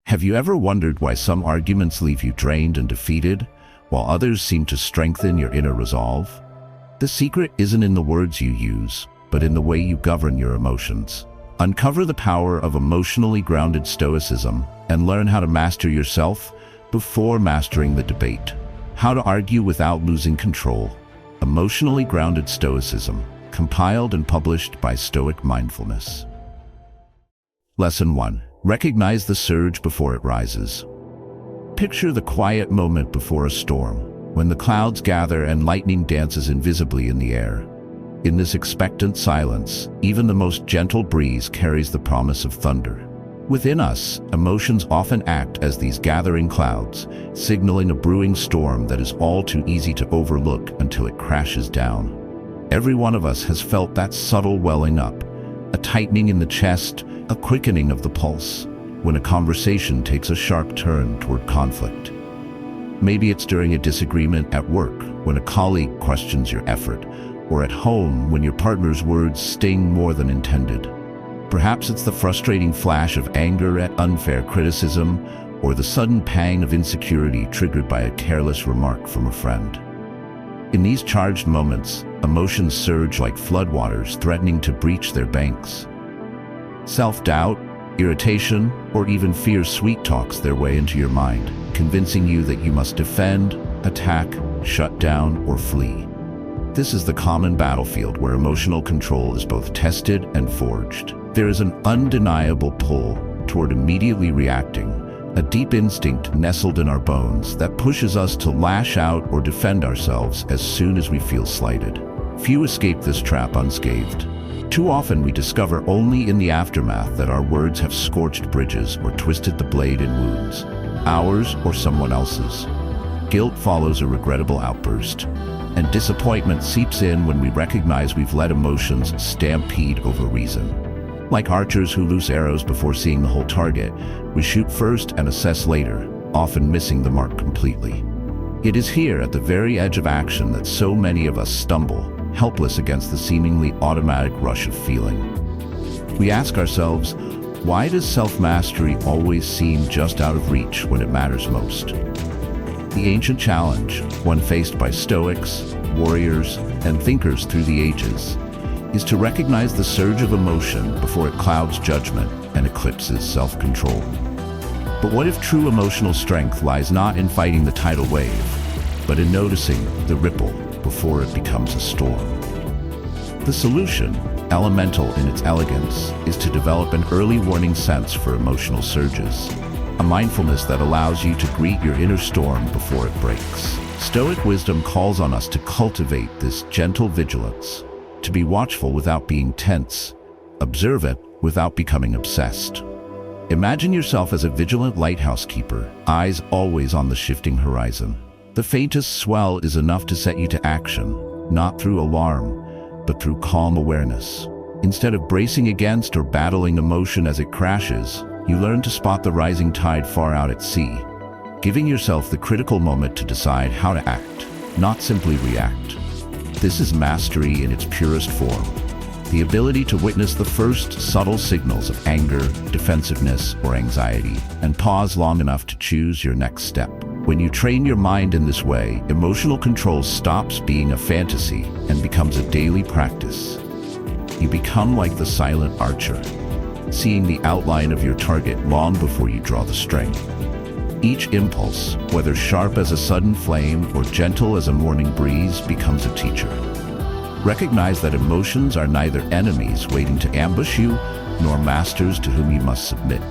Have you ever wondered why some arguments leave you drained and defeated, while others seem to strengthen your inner resolve? The secret isn't in the words you use, but in the way you govern your emotions. Uncover the power of emotionally grounded Stoicism and learn how to master yourself before mastering the debate. How to argue without losing control. Emotionally grounded Stoicism, compiled and published by Stoic Mindfulness. Lesson 1. Recognize the surge before it rises. Picture the quiet moment before a storm, when the clouds gather and lightning dances invisibly in the air. In this expectant silence, even the most gentle breeze carries the promise of thunder. Within us, emotions often act as these gathering clouds, signaling a brewing storm that is all too easy to overlook until it crashes down. Every one of us has felt that subtle welling up, a tightening in the chest, a quickening of the pulse, when a conversation takes a sharp turn toward conflict. Maybe it's during a disagreement at work, when a colleague questions your effort, or at home when your partner's words sting more than intended. Perhaps it's the frustrating flash of anger at unfair criticism, or the sudden pang of insecurity triggered by a careless remark from a friend. In these charged moments, emotions surge like floodwaters threatening to breach their banks. Self-doubt, irritation, or even fear sweet-talks their way into your mind, convincing you that you must defend, attack, shut down, or flee. This is the common battlefield where emotional control is both tested and forged. There is an undeniable pull toward immediately reacting, a deep instinct nestled in our bones that pushes us to lash out or defend ourselves as soon as we feel slighted. Few escape this trap unscathed. Too often we discover only in the aftermath that our words have scorched bridges or twisted the blade in wounds, ours or someone else's. Guilt follows a regrettable outburst, and disappointment seeps in when we recognize we've let emotions stampede over reason. Like archers who loose arrows before seeing the whole target, we shoot first and assess later, often missing the mark completely. It is here at the very edge of action that so many of us stumble, helpless against the seemingly automatic rush of feeling. We ask ourselves, why does self-mastery always seem just out of reach when it matters most? The ancient challenge, one faced by Stoics, warriors, and thinkers through the ages, is to recognize the surge of emotion before it clouds judgment and eclipses self-control. But what if true emotional strength lies not in fighting the tidal wave, but in noticing the ripple before it becomes a storm? The solution, elemental in its elegance, is to develop an early warning sense for emotional surges, a mindfulness that allows you to greet your inner storm before it breaks. Stoic wisdom calls on us to cultivate this gentle vigilance, to be watchful without being tense, observant without becoming obsessed. Imagine yourself as a vigilant lighthouse keeper, eyes always on the shifting horizon. The faintest swell is enough to set you to action, not through alarm, but through calm awareness. Instead of bracing against or battling emotion as it crashes, you learn to spot the rising tide far out at sea, giving yourself the critical moment to decide how to act, not simply react. This is mastery in its purest form, the ability to witness the first subtle signals of anger, defensiveness, or anxiety, and pause long enough to choose your next step. When you train your mind in this way, emotional control stops being a fantasy and becomes a daily practice. You become like the silent archer, seeing the outline of your target long before you draw the string. Each impulse, whether sharp as a sudden flame or gentle as a morning breeze, becomes a teacher. Recognize that emotions are neither enemies waiting to ambush you, nor masters to whom you must submit.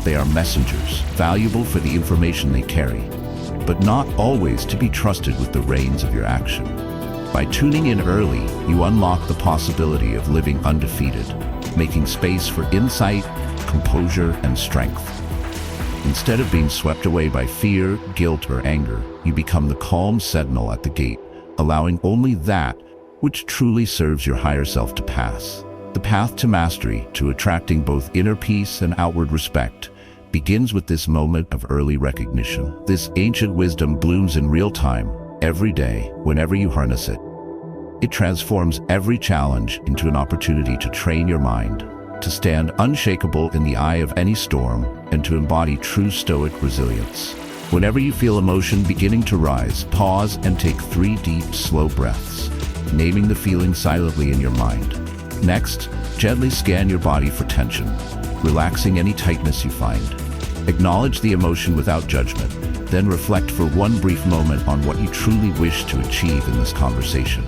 They are messengers, valuable for the information they carry, but not always to be trusted with the reins of your action. By tuning in early, you unlock the possibility of living undefeated, making space for insight, composure, and strength. Instead of being swept away by fear, guilt, or anger, you become the calm sentinel at the gate, allowing only that which truly serves your higher self to pass. The path to mastery, to attracting both inner peace and outward respect, begins with this moment of early recognition. This ancient wisdom blooms in real time, every day, whenever you harness it. It transforms every challenge into an opportunity to train your mind, to stand unshakable in the eye of any storm, and to embody true Stoic resilience. Whenever you feel emotion beginning to rise, pause and take 3 deep, slow breaths, naming the feeling silently in your mind. Next, gently scan your body for tension, relaxing any tightness you find. Acknowledge the emotion without judgment, then reflect for one brief moment on what you truly wish to achieve in this conversation.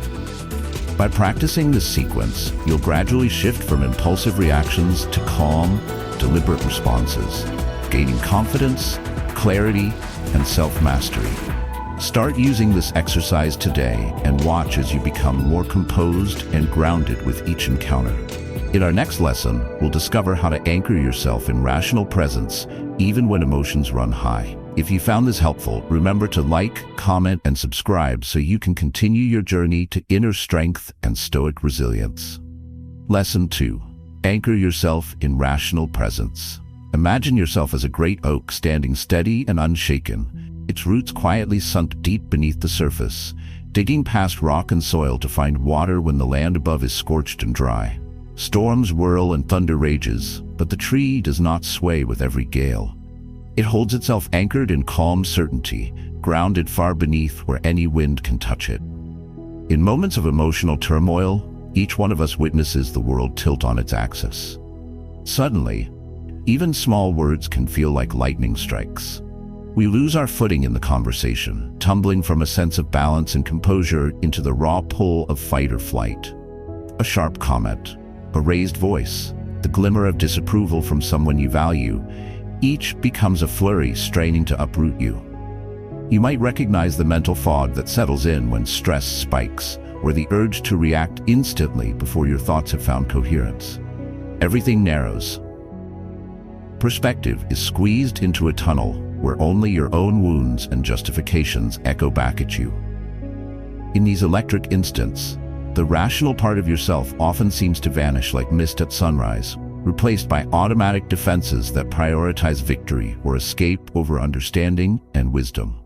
By practicing this sequence, you'll gradually shift from impulsive reactions to calm, deliberate responses, gaining confidence, clarity, and self-mastery. Start using this exercise today and watch as you become more composed and grounded with each encounter. In our next lesson, we'll discover how to anchor yourself in rational presence even when emotions run high. If you found this helpful, remember to like, comment, and subscribe so you can continue your journey to inner strength and Stoic resilience. Lesson 2. Anchor yourself in rational presence. Imagine yourself as a great oak standing steady and unshaken, its roots quietly sunk deep beneath the surface, digging past rock and soil to find water when the land above is scorched and dry. Storms whirl and thunder rages, but the tree does not sway with every gale. It holds itself anchored in calm certainty, grounded far beneath where any wind can touch it. In moments of emotional turmoil, each one of us witnesses the world tilt on its axis. Suddenly, even small words can feel like lightning strikes. We lose our footing in the conversation, tumbling from a sense of balance and composure into the raw pull of fight or flight. A sharp comment, a raised voice, the glimmer of disapproval from someone you value, each becomes a flurry straining to uproot you. You might recognize the mental fog that settles in when stress spikes, or the urge to react instantly before your thoughts have found coherence. Everything narrows. Perspective is squeezed into a tunnel where only your own wounds and justifications echo back at you. In these electric instants, the rational part of yourself often seems to vanish like mist at sunrise, replaced by automatic defenses that prioritize victory or escape over understanding and wisdom.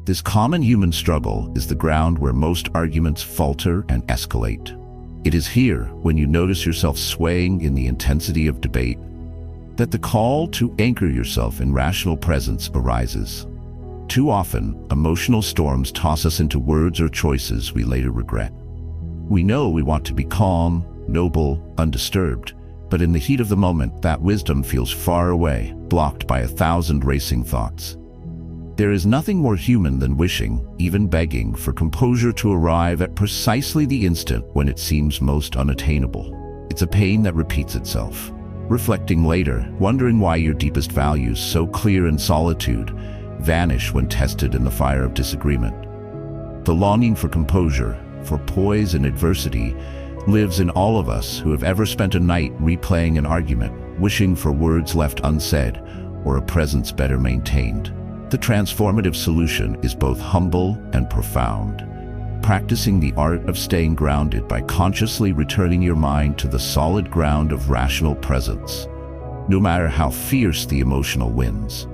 This common human struggle is the ground where most arguments falter and escalate. It is here, when you notice yourself swaying in the intensity of debate, that the call to anchor yourself in rational presence arises. Too often, emotional storms toss us into words or choices we later regret. We know we want to be calm, noble, undisturbed, but in the heat of the moment, that wisdom feels far away, blocked by 1,000 racing thoughts. There is nothing more human than wishing, even begging, for composure to arrive at precisely the instant when it seems most unattainable. It's a pain that repeats itself. Reflecting later, wondering why your deepest values, so clear in solitude, vanish when tested in the fire of disagreement. The longing for composure, for poise in adversity, lives in all of us who have ever spent a night replaying an argument, wishing for words left unsaid or a presence better maintained. The transformative solution is both humble and profound. Practicing the art of staying grounded by consciously returning your mind to the solid ground of rational presence, no matter how fierce the emotional winds.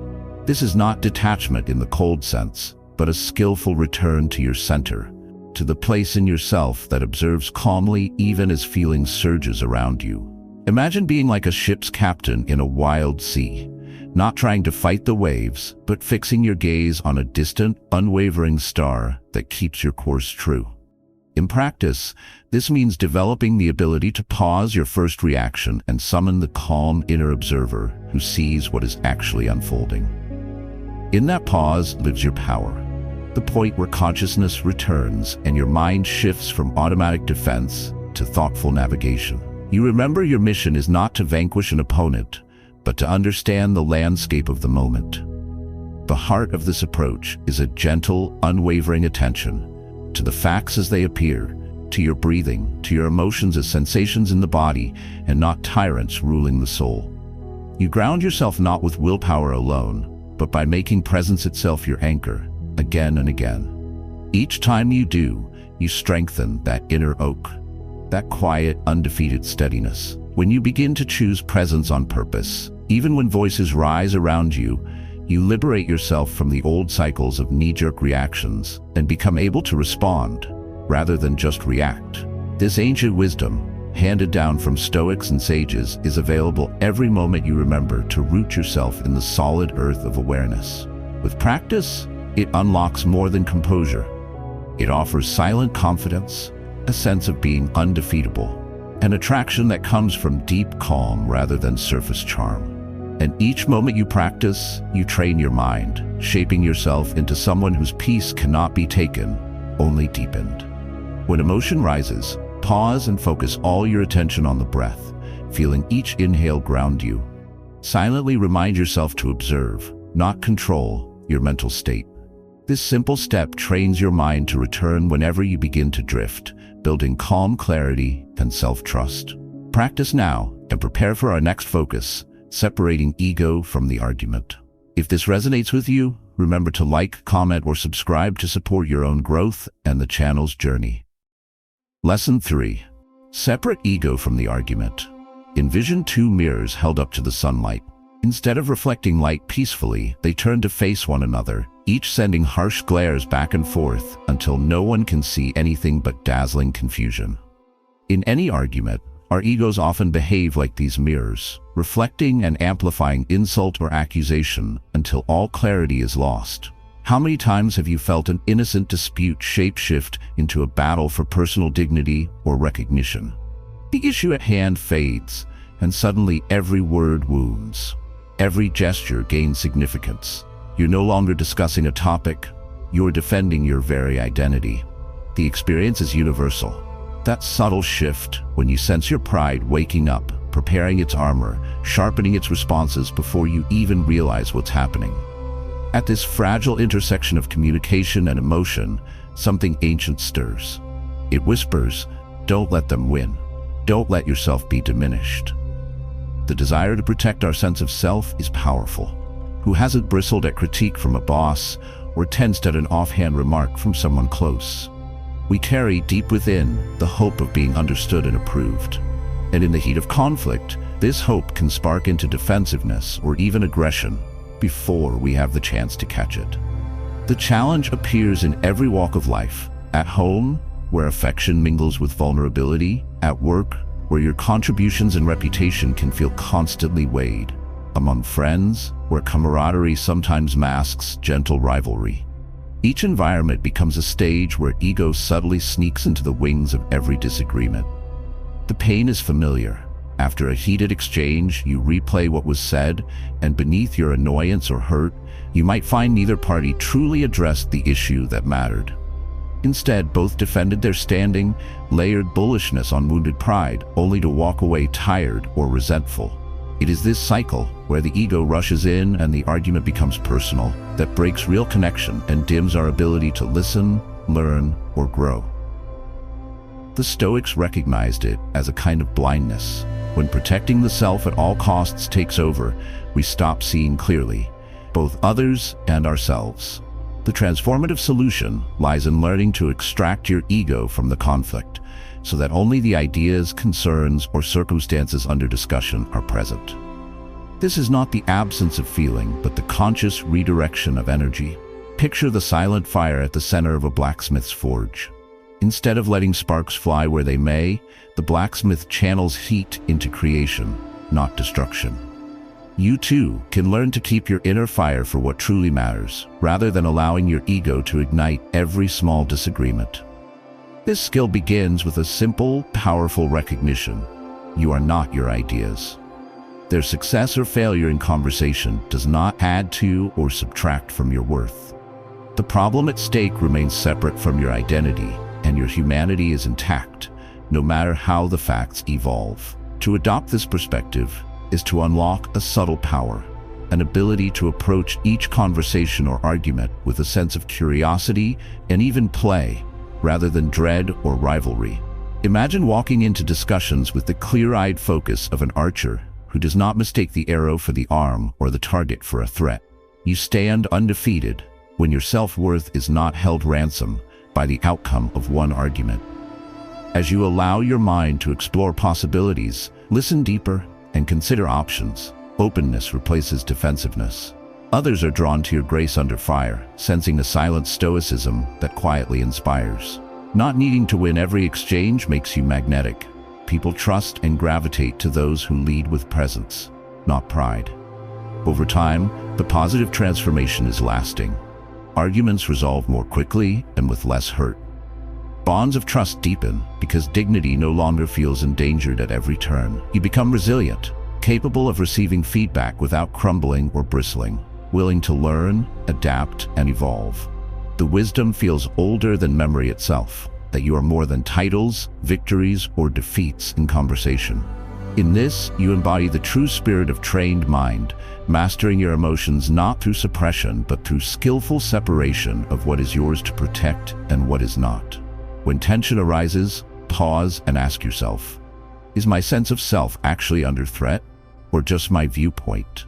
This is not detachment in the cold sense, but a skillful return to your center, to the place in yourself that observes calmly even as feeling surges around you. Imagine being like a ship's captain in a wild sea, not trying to fight the waves, but fixing your gaze on a distant, unwavering star that keeps your course true. In practice, this means developing the ability to pause your first reaction and summon the calm inner observer who sees what is actually unfolding. In that pause lives your power, the point where consciousness returns and your mind shifts from automatic defense to thoughtful navigation. You remember your mission is not to vanquish an opponent, but to understand the landscape of the moment. The heart of this approach is a gentle, unwavering attention to the facts as they appear, to your breathing, to your emotions as sensations in the body, and not tyrants ruling the soul. You ground yourself not with willpower alone, but by making presence itself your anchor, again and again. Each time you do, you strengthen that inner oak, that quiet, undefeated steadiness. When you begin to choose presence on purpose, even when voices rise around you, you liberate yourself from the old cycles of knee-jerk reactions and become able to respond rather than just react. This ancient wisdom, handed down from Stoics and sages, is available every moment you remember to root yourself in the solid earth of awareness. With practice, it unlocks more than composure. It offers silent confidence, a sense of being undefeatable, an attraction that comes from deep calm rather than surface charm. And each moment you practice, you train your mind, shaping yourself into someone whose peace cannot be taken, only deepened. When emotion rises, pause and focus all your attention on the breath, feeling each inhale ground you. Silently remind yourself to observe, not control, your mental state. This simple step trains your mind to return whenever you begin to drift, building calm clarity and self-trust. Practice now and prepare for our next focus, separating ego from the argument. If this resonates with you, remember to like, comment, or subscribe to support your own growth and the channel's journey. Lesson 3. Separate ego from the argument. Envision two mirrors held up to the sunlight. Instead of reflecting light peacefully, they turn to face one another, each sending harsh glares back and forth until no one can see anything but dazzling confusion. In any argument, our egos often behave like these mirrors, reflecting and amplifying insult or accusation until all clarity is lost. How many times have you felt an innocent dispute shapeshift into a battle for personal dignity or recognition? The issue at hand fades, and suddenly every word wounds. Every gesture gains significance. You're no longer discussing a topic, you're defending your very identity. The experience is universal. That subtle shift, when you sense your pride waking up, preparing its armor, sharpening its responses before you even realize what's happening. At this fragile intersection of communication and emotion, something ancient stirs. It whispers, don't let them win. Don't let yourself be diminished. The desire to protect our sense of self is powerful. Who hasn't bristled at critique from a boss or tensed at an offhand remark from someone close? We carry deep within the hope of being understood and approved. And in the heat of conflict, this hope can spark into defensiveness or even aggression before we have the chance to catch it. The challenge appears in every walk of life. At home, where affection mingles with vulnerability. At work, where your contributions and reputation can feel constantly weighed. Among friends, where camaraderie sometimes masks gentle rivalry. Each environment becomes a stage where ego subtly sneaks into the wings of every disagreement. The pain is familiar. After a heated exchange, you replay what was said, and beneath your annoyance or hurt, you might find neither party truly addressed the issue that mattered. Instead, both defended their standing, layered bullishness on wounded pride, only to walk away tired or resentful. It is this cycle, where the ego rushes in and the argument becomes personal, that breaks real connection and dims our ability to listen, learn, or grow. The Stoics recognized it as a kind of blindness. When protecting the self at all costs takes over, we stop seeing clearly, both others and ourselves. The transformative solution lies in learning to extract your ego from the conflict, so that only the ideas, concerns, or circumstances under discussion are present. This is not the absence of feeling, but the conscious redirection of energy. Picture the silent fire at the center of a blacksmith's forge. Instead of letting sparks fly where they may, the blacksmith channels heat into creation, not destruction. You too can learn to keep your inner fire for what truly matters, rather than allowing your ego to ignite every small disagreement. This skill begins with a simple, powerful recognition. You are not your ideas. Their success or failure in conversation does not add to or subtract from your worth. The problem at stake remains separate from your identity, and your humanity is intact, no matter how the facts evolve. To adopt this perspective is to unlock a subtle power, an ability to approach each conversation or argument with a sense of curiosity and even play, rather than dread or rivalry. Imagine walking into discussions with the clear-eyed focus of an archer who does not mistake the arrow for the arm or the target for a threat. You stand undefeated when your self-worth is not held ransom by the outcome of one argument. As you allow your mind to explore possibilities, listen deeper, and consider options, openness replaces defensiveness. Others are drawn to your grace under fire, sensing a silent stoicism that quietly inspires. Not needing to win every exchange makes you magnetic. people trust and gravitate to those who lead with presence, not pride. Over time, the positive transformation is lasting. Arguments resolve more quickly and with less hurt. Bonds of trust deepen because dignity no longer feels endangered at every turn. You become resilient, capable of receiving feedback without crumbling or bristling, willing to learn, adapt, and evolve. The wisdom feels older than memory itself, that you are more than titles, victories, or defeats in conversation. In this, you embody the true spirit of trained mind, mastering your emotions not through suppression but through skillful separation of what is yours to protect and what is not. When tension arises, pause and ask yourself, is my sense of self actually under threat, or just my viewpoint?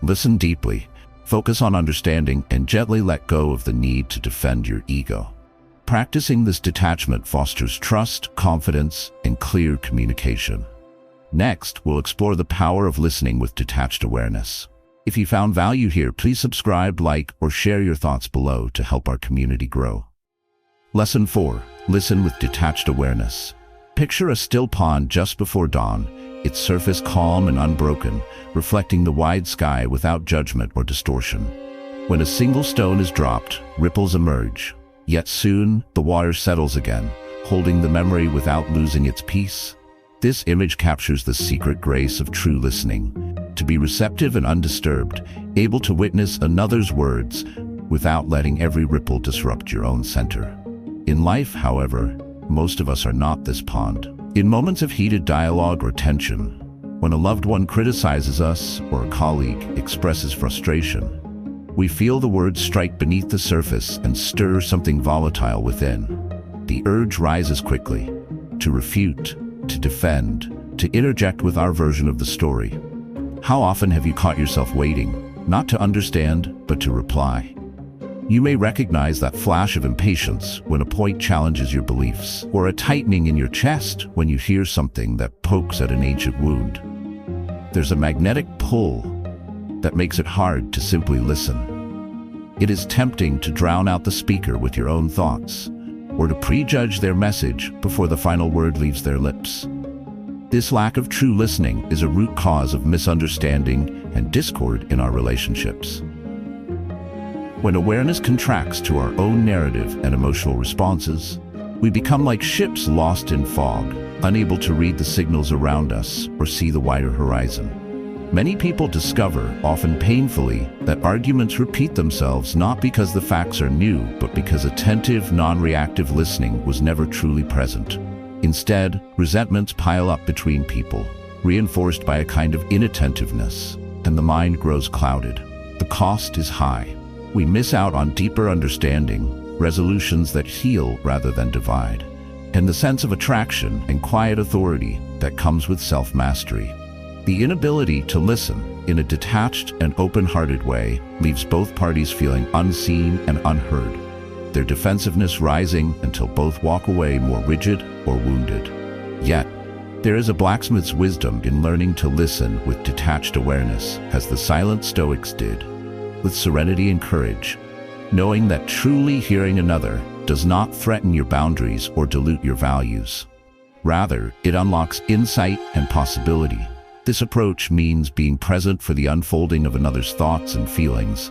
Listen deeply, focus on understanding, and gently let go of the need to defend your ego. Practicing this detachment fosters trust, confidence, and clear communication. Next, we'll explore the power of listening with detached awareness. If you found value here, please subscribe, like, or share your thoughts below to help our community grow. Lesson 4. Listen with detached awareness. Picture a still pond just before dawn, its surface calm and unbroken, reflecting the wide sky without judgment or distortion. When a single stone is dropped, ripples emerge, yet soon the water settles again, holding the memory without losing its peace. This image captures the secret grace of true listening, to be receptive and undisturbed, able to witness another's words without letting every ripple disrupt your own center. In life, however, most of us are not this pond. In moments of heated dialogue or tension, when a loved one criticizes us or a colleague expresses frustration, we feel the words strike beneath the surface and stir something volatile within. The urge rises quickly, to refute, to defend, to interject with our version of the story. How often have you caught yourself waiting, not to understand, but to reply? You may recognize that flash of impatience when a point challenges your beliefs, or a tightening in your chest when you hear something that pokes at an ancient wound. There's a magnetic pull that makes it hard to simply listen. It is tempting to drown out the speaker with your own thoughts, or to prejudge their message before the final word leaves their lips. This lack of true listening is a root cause of misunderstanding and discord in our relationships. When awareness contracts to our own narrative and emotional responses, we become like ships lost in fog, unable to read the signals around us or see the wider horizon. Many people discover, often painfully, that arguments repeat themselves not because the facts are new, but because attentive, non-reactive listening was never truly present. Instead, resentments pile up between people, reinforced by a kind of inattentiveness, and the mind grows clouded. The cost is high. We miss out on deeper understanding, resolutions that heal rather than divide, and the sense of attraction and quiet authority that comes with self-mastery. The inability to listen in a detached and open-hearted way leaves both parties feeling unseen and unheard, their defensiveness rising until both walk away more rigid or wounded. Yet, there is a blacksmith's wisdom in learning to listen with detached awareness, as the silent Stoics did, with serenity and courage, knowing that truly hearing another does not threaten your boundaries or dilute your values. Rather, it unlocks insight and possibility. This approach means being present for the unfolding of another's thoughts and feelings,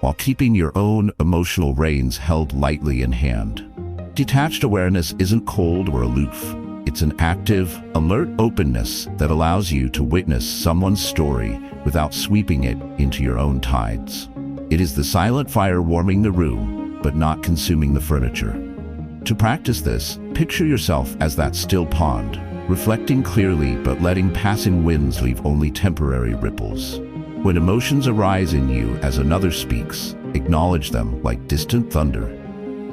while keeping your own emotional reins held lightly in hand. Detached awareness isn't cold or aloof. It's an active, alert openness that allows you to witness someone's story without sweeping it into your own tides. It is the silent fire warming the room, but not consuming the furniture. To practice this, picture yourself as that still pond, reflecting clearly but letting passing winds leave only temporary ripples. When emotions arise in you as another speaks, acknowledge them like distant thunder.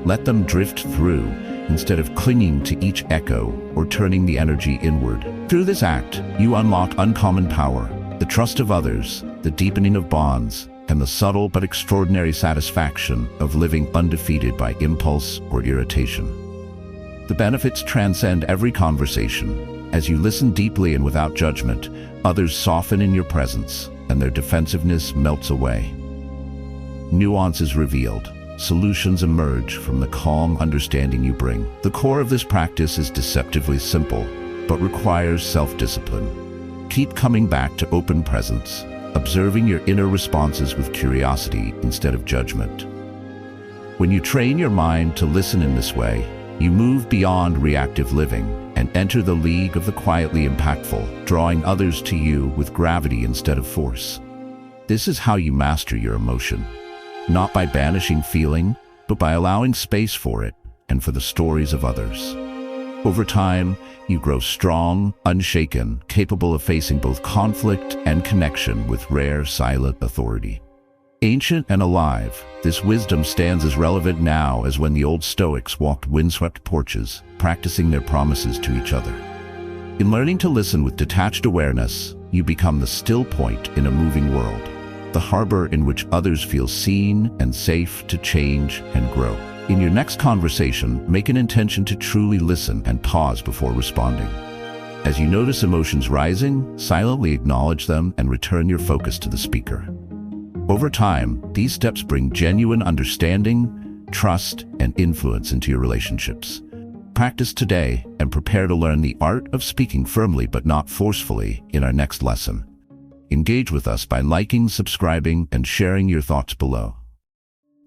Let them drift through, instead of clinging to each echo or turning the energy inward. Through this act, you unlock uncommon power, the trust of others, the deepening of bonds, and the subtle but extraordinary satisfaction of living undefeated by impulse or irritation. The benefits transcend every conversation. As you listen deeply and without judgment, others soften in your presence, and their defensiveness melts away. Nuance is revealed. Solutions emerge from the calm understanding you bring. The core of this practice is deceptively simple. but requires self-discipline. Keep coming back to open presence, observing your inner responses with curiosity instead of judgment. When you train your mind to listen in this way, you move beyond reactive living and enter the league of the quietly impactful, drawing others to you with gravity instead of force. This is how you master your emotion, not by banishing feeling, but by allowing space for it and for the stories of others. Over time, you grow strong, unshaken, capable of facing both conflict and connection with rare, silent authority. Ancient and alive, this wisdom stands as relevant now as when the old Stoics walked windswept porches, practicing their promises to each other. In learning to listen with detached awareness, you become the still point in a moving world, the harbor in which others feel seen and safe to change and grow. In your next conversation, make an intention to truly listen and pause before responding. As you notice emotions rising, silently acknowledge them and return your focus to the speaker. Over time, these steps bring genuine understanding, trust, and influence into your relationships. Practice today and prepare to learn the art of speaking firmly but not forcefully in our next lesson. Engage with us by liking, subscribing, and sharing your thoughts below.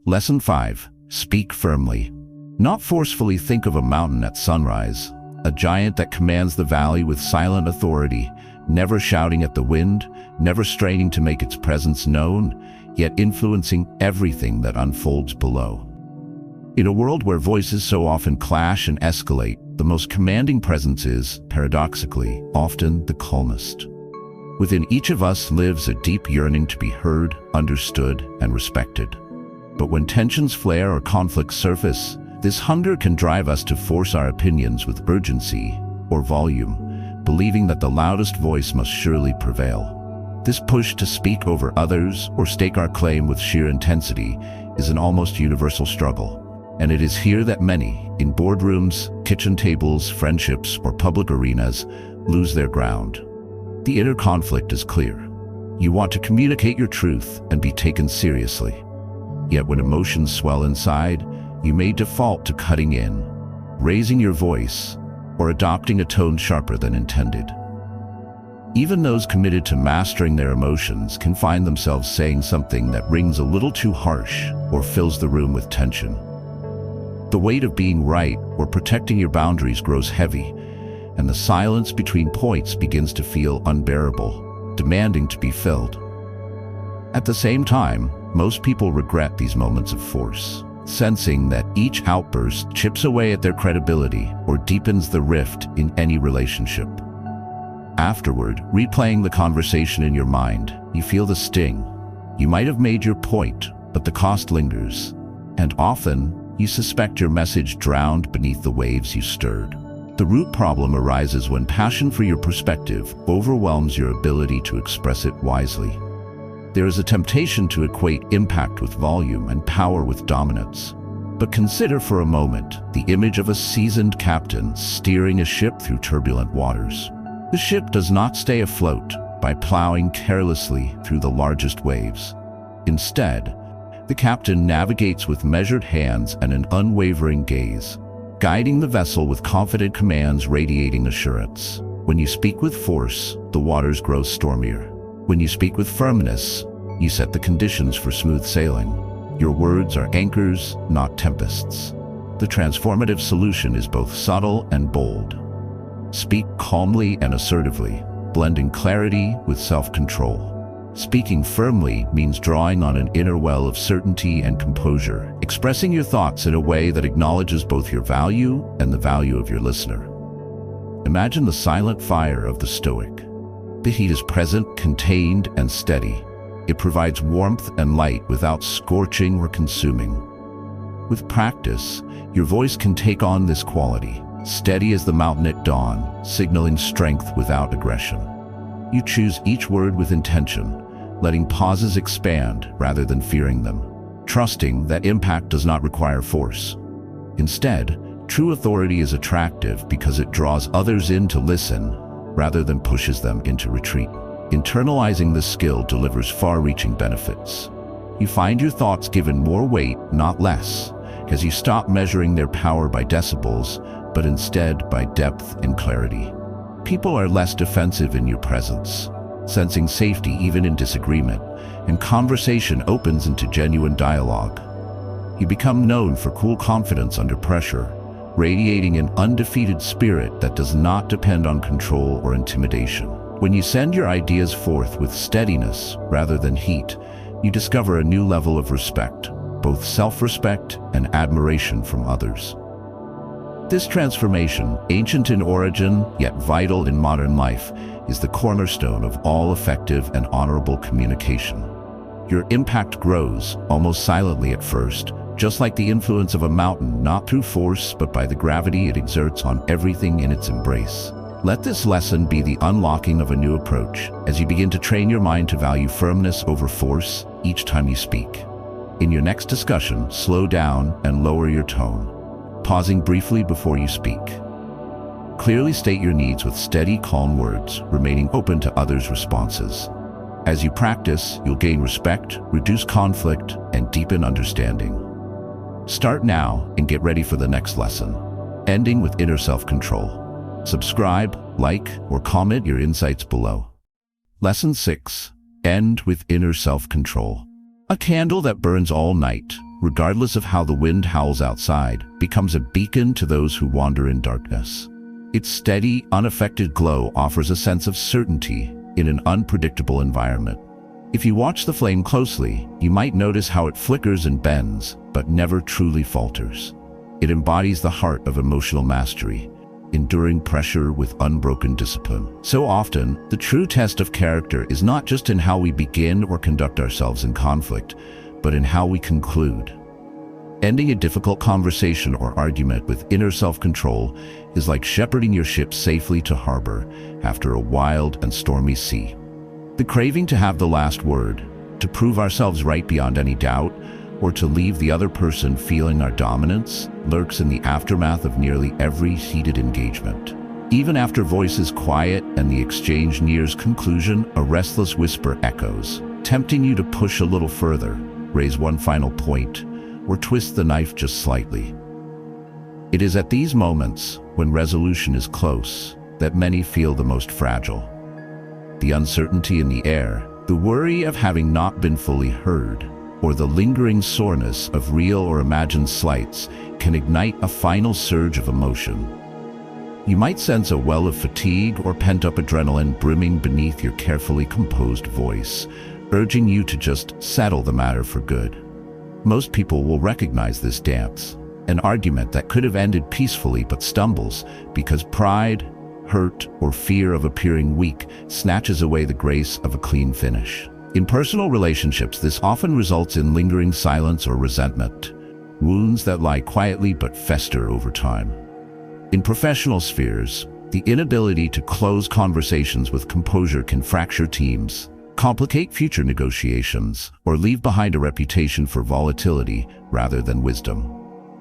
Lesson 5. Speak firmly. Not forcefully. Think of a mountain at sunrise, a giant that commands the valley with silent authority, never shouting at the wind, never straining to make its presence known, yet influencing everything that unfolds below. In a world where voices so often clash and escalate, the most commanding presence is, paradoxically, often the calmest. Within each of us lives a deep yearning to be heard, understood, and respected. But when tensions flare or conflicts surface, this hunger can drive us to force our opinions with urgency or volume, believing that the loudest voice must surely prevail. This push to speak over others or stake our claim with sheer intensity is an almost universal struggle, and it is here that many, in boardrooms, kitchen tables, friendships, or public arenas, lose their ground. The inner conflict is clear. You want to communicate your truth and be taken seriously. Yet when emotions swell inside, you may default to cutting in, raising your voice, or adopting a tone sharper than intended. Even those committed to mastering their emotions can find themselves saying something that rings a little too harsh or fills the room with tension. The weight of being right or protecting your boundaries grows heavy, and the silence between points begins to feel unbearable, demanding to be filled. At the same time, most people regret these moments of force, sensing that each outburst chips away at their credibility or deepens the rift in any relationship. Afterward, replaying the conversation in your mind, you feel the sting. You might have made your point, but the cost lingers, and often you suspect your message drowned beneath the waves you stirred. The root problem arises when passion for your perspective overwhelms your ability to express it wisely. There is a temptation to equate impact with volume and power with dominance. But consider for a moment the image of a seasoned captain steering a ship through turbulent waters. The ship does not stay afloat by plowing carelessly through the largest waves. Instead, the captain navigates with measured hands and an unwavering gaze, guiding the vessel with confident commands radiating assurance. When you speak with force, the waters grow stormier. When you speak with firmness, you set the conditions for smooth sailing. Your words are anchors, not tempests. The transformative solution is both subtle and bold. Speak calmly and assertively, blending clarity with self-control. Speaking firmly means drawing on an inner well of certainty and composure, expressing your thoughts in a way that acknowledges both your value and the value of your listener. Imagine the silent fire of the Stoic. The heat is present, contained, and steady. It provides warmth and light without scorching or consuming. With practice, your voice can take on this quality, steady as the mountain at dawn, signaling strength without aggression. You choose each word with intention, letting pauses expand rather than fearing them, trusting that impact does not require force. Instead, true authority is attractive because it draws others in to listen rather than pushes them into retreat. Internalizing this skill delivers far-reaching benefits. You find your thoughts given more weight, not less, as you stop measuring their power by decibels, but instead by depth and clarity. People are less defensive in your presence, sensing safety even in disagreement, and conversation opens into genuine dialogue. You become known for cool confidence under pressure, radiating an undefeated spirit that does not depend on control or intimidation. When you send your ideas forth with steadiness rather than heat, you discover a new level of respect, both self-respect and admiration from others. This transformation, ancient in origin yet vital in modern life, is the cornerstone of all effective and honorable communication. Your impact grows, almost silently at first, just like the influence of a mountain, not through force but by the gravity it exerts on everything in its embrace. Let this lesson be the unlocking of a new approach as you begin to train your mind to value firmness over force each time you speak. In your next discussion, slow down and lower your tone, pausing briefly before you speak. Clearly state your needs with steady, calm words, remaining open to others' responses. As you practice, you'll gain respect, reduce conflict, and deepen understanding. Start now and get ready for the next lesson, ending with inner self-control. Subscribe, like, or comment your insights below. Lesson 6. End with inner self-control. A candle that burns all night, regardless of how the wind howls outside, becomes a beacon to those who wander in darkness. Its steady, unaffected glow offers a sense of certainty in an unpredictable environment. If you watch the flame closely, you might notice how it flickers and bends, but never truly falters. It embodies the heart of emotional mastery, enduring pressure with unbroken discipline. So often, the true test of character is not just in how we begin or conduct ourselves in conflict, but in how we conclude. Ending a difficult conversation or argument with inner self-control is like shepherding your ship safely to harbor after a wild and stormy sea. The craving to have the last word, to prove ourselves right beyond any doubt, or to leave the other person feeling our dominance, lurks in the aftermath of nearly every heated engagement. Even after voices quiet and the exchange nears conclusion, a restless whisper echoes, tempting you to push a little further, raise one final point, or twist the knife just slightly. It is at these moments, when resolution is close, that many feel the most fragile. The uncertainty in the air, the worry of having not been fully heard, or the lingering soreness of real or imagined slights can ignite a final surge of emotion. You might sense a well of fatigue or pent-up adrenaline brimming beneath your carefully composed voice, urging you to just settle the matter for good. Most people will recognize this dance, an argument that could have ended peacefully but stumbles because pride, hurt, or fear of appearing weak snatches away the grace of a clean finish. In personal relationships, this often results in lingering silence or resentment, wounds that lie quietly but fester over time. In professional spheres, the inability to close conversations with composure can fracture teams, complicate future negotiations, or leave behind a reputation for volatility rather than wisdom.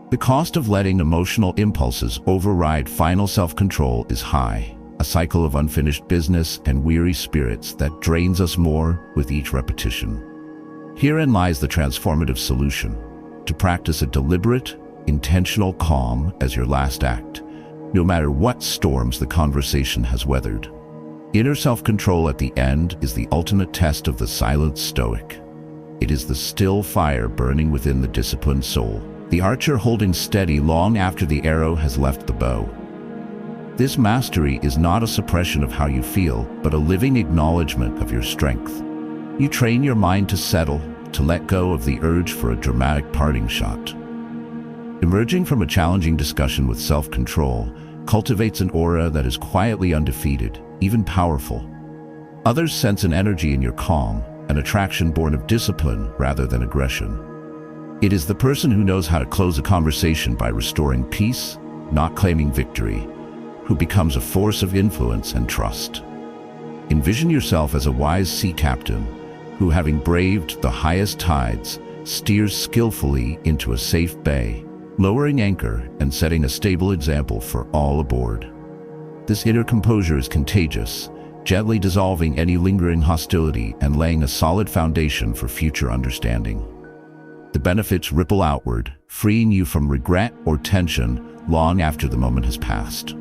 The cost of letting emotional impulses override final self-control is high, a cycle of unfinished business and weary spirits that drains us more with each repetition. Herein lies the transformative solution: to practice a deliberate, intentional calm as your last act, no matter what storms the conversation has weathered. Inner self-control at the end is the ultimate test of the silent Stoic. It is the still fire burning within the disciplined soul, the archer holding steady long after the arrow has left the bow. This mastery is not a suppression of how you feel, but a living acknowledgement of your strength. You train your mind to settle, to let go of the urge for a dramatic parting shot. Emerging from a challenging discussion with self-control cultivates an aura that is quietly undefeated, even powerful. Others sense an energy in your calm, an attraction born of discipline rather than aggression. It is the person who knows how to close a conversation by restoring peace, not claiming victory, who becomes a force of influence and trust. Envision yourself as a wise sea captain who, having braved the highest tides, steers skillfully into a safe bay, lowering anchor and setting a stable example for all aboard. This inner composure is contagious, gently dissolving any lingering hostility and laying a solid foundation for future understanding. The benefits ripple outward, freeing you from regret or tension long after the moment has passed.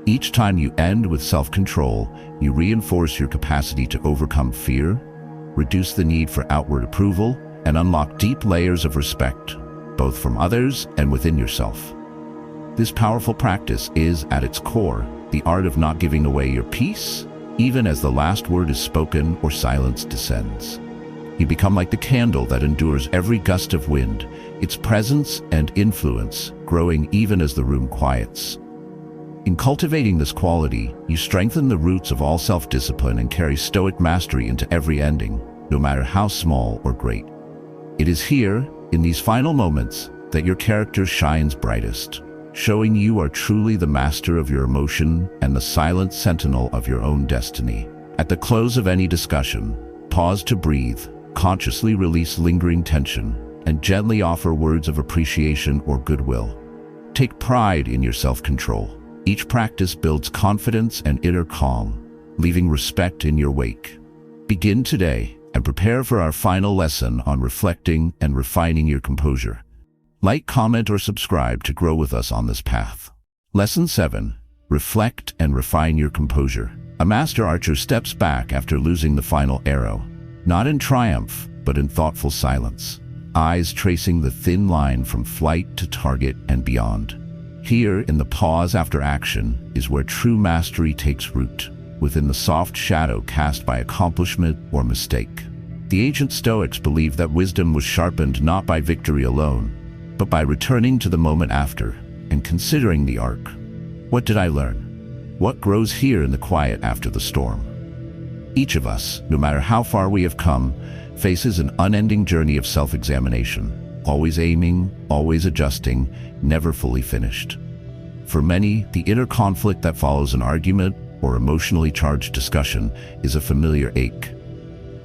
Each time you end with self-control, you reinforce your capacity to overcome fear, reduce the need for outward approval, and unlock deep layers of respect, both from others and within yourself. This powerful practice is, at its core, the art of not giving away your peace, even as the last word is spoken or silence descends. You become like the candle that endures every gust of wind, its presence and influence growing even as the room quiets. In cultivating this quality, you strengthen the roots of all self-discipline and carry Stoic mastery into every ending, no matter how small or great. It is here, in these final moments, that your character shines brightest, showing you are truly the master of your emotion and the silent sentinel of your own destiny. At the close of any discussion, pause to breathe, consciously release lingering tension, and gently offer words of appreciation or goodwill. Take pride in your self-control. Each practice builds confidence and inner calm, leaving respect in your wake. Begin today and prepare for our final lesson on reflecting and refining your composure. Like, comment, or subscribe to grow with us on this path. Lesson 7. Reflect and refine your composure. A master archer steps back after losing the final arrow, not in triumph, but in thoughtful silence, eyes tracing the thin line from flight to target and beyond. Here, in the pause after action, is where true mastery takes root, within the soft shadow cast by accomplishment or mistake. The ancient Stoics believed that wisdom was sharpened not by victory alone, but by returning to the moment after and considering the arc. What did I learn? What grows here in the quiet after the storm? Each of us, no matter how far we have come, faces an unending journey of self-examination. Always aiming, always adjusting, never fully finished. For many, the inner conflict that follows an argument or emotionally charged discussion is a familiar ache.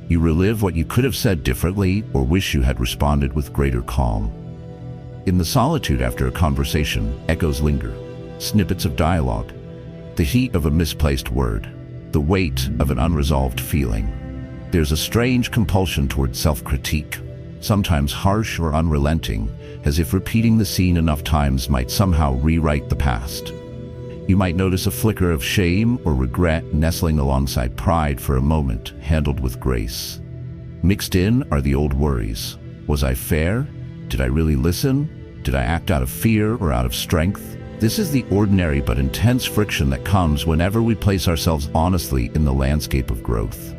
You relive what you could have said differently or wish you had responded with greater calm. In the solitude after a conversation, echoes linger, snippets of dialogue, the heat of a misplaced word, the weight of an unresolved feeling. There's a strange compulsion toward self-critique, sometimes harsh or unrelenting, as if repeating the scene enough times might somehow rewrite the past. You might notice a flicker of shame or regret nestling alongside pride for a moment, handled with grace. Mixed in are the old worries. Was I fair? Did I really listen? Did I act out of fear or out of strength? This is the ordinary but intense friction that comes whenever we place ourselves honestly in the landscape of growth.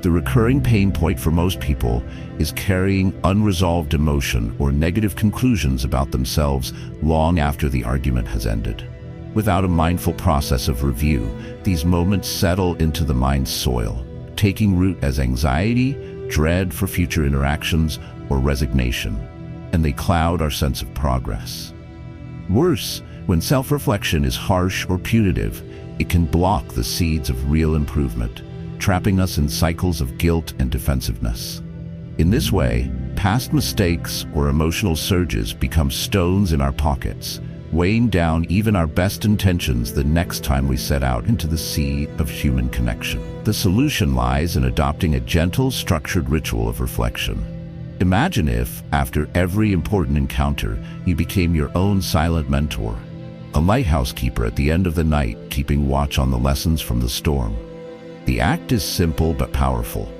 The recurring pain point for most people is carrying unresolved emotion or negative conclusions about themselves long after the argument has ended. Without a mindful process of review, these moments settle into the mind's soil, taking root as anxiety, dread for future interactions, or resignation, and they cloud our sense of progress. Worse, when self-reflection is harsh or punitive, it can block the seeds of real improvement, trapping us in cycles of guilt and defensiveness. In this way, past mistakes or emotional surges become stones in our pockets, weighing down even our best intentions the next time we set out into the sea of human connection. The solution lies in adopting a gentle, structured ritual of reflection. Imagine if, after every important encounter, you became your own silent mentor, a lighthouse keeper at the end of the night, keeping watch on the lessons from the storm. The act is simple but powerful.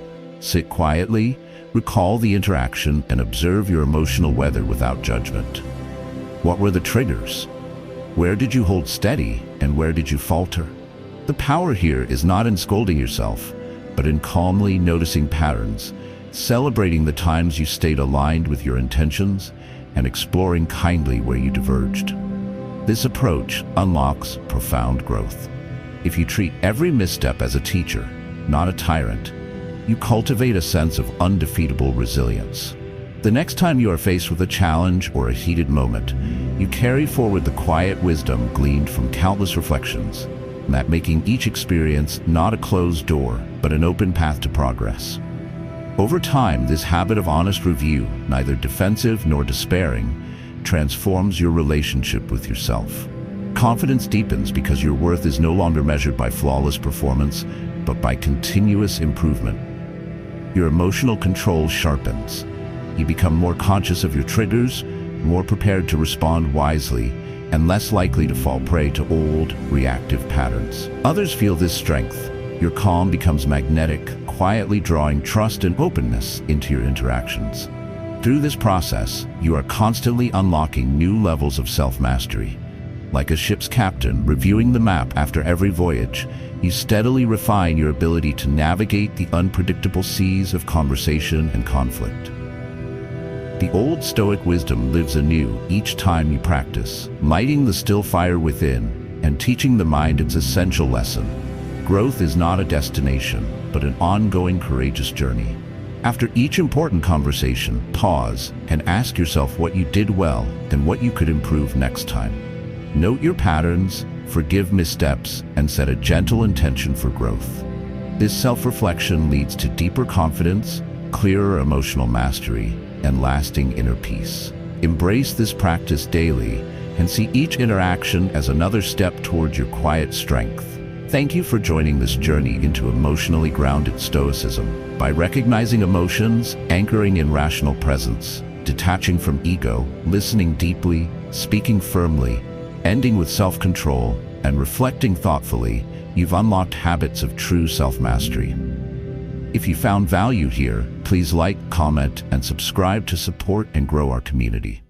Sit quietly, recall the interaction, and observe your emotional weather without judgment. What were the triggers? Where did you hold steady, and where did you falter? The power here is not in scolding yourself, but in calmly noticing patterns, celebrating the times you stayed aligned with your intentions, and exploring kindly where you diverged. This approach unlocks profound growth. If you treat every misstep as a teacher, not a tyrant, you cultivate a sense of undefeatable resilience. The next time you are faced with a challenge or a heated moment, you carry forward the quiet wisdom gleaned from countless reflections, that making each experience not a closed door, but an open path to progress. Over time, this habit of honest review, neither defensive nor despairing, transforms your relationship with yourself. Confidence deepens because your worth is no longer measured by flawless performance, but by continuous improvement. Your emotional control sharpens. You become more conscious of your triggers, more prepared to respond wisely, and less likely to fall prey to old, reactive patterns. Others feel this strength. Your calm becomes magnetic, quietly drawing trust and openness into your interactions. Through this process, you are constantly unlocking new levels of self-mastery. Like a ship's captain reviewing the map after every voyage, you steadily refine your ability to navigate the unpredictable seas of conversation and conflict. The old Stoic wisdom lives anew each time you practice, lighting the still fire within and teaching the mind its essential lesson. Growth is not a destination, but an ongoing courageous journey. After each important conversation, pause and ask yourself what you did well and what you could improve next time. Note your patterns, forgive missteps, and set a gentle intention for growth. This self-reflection leads to deeper confidence, clearer emotional mastery, and lasting inner peace. Embrace this practice daily and see each interaction as another step towards your quiet strength. Thank you for joining this journey into emotionally grounded Stoicism. By recognizing emotions, anchoring in rational presence, detaching from ego, listening deeply, speaking firmly, ending with self-control, and reflecting thoughtfully, you've unlocked habits of true self-mastery. If you found value here, please like, comment, and subscribe to support and grow our community.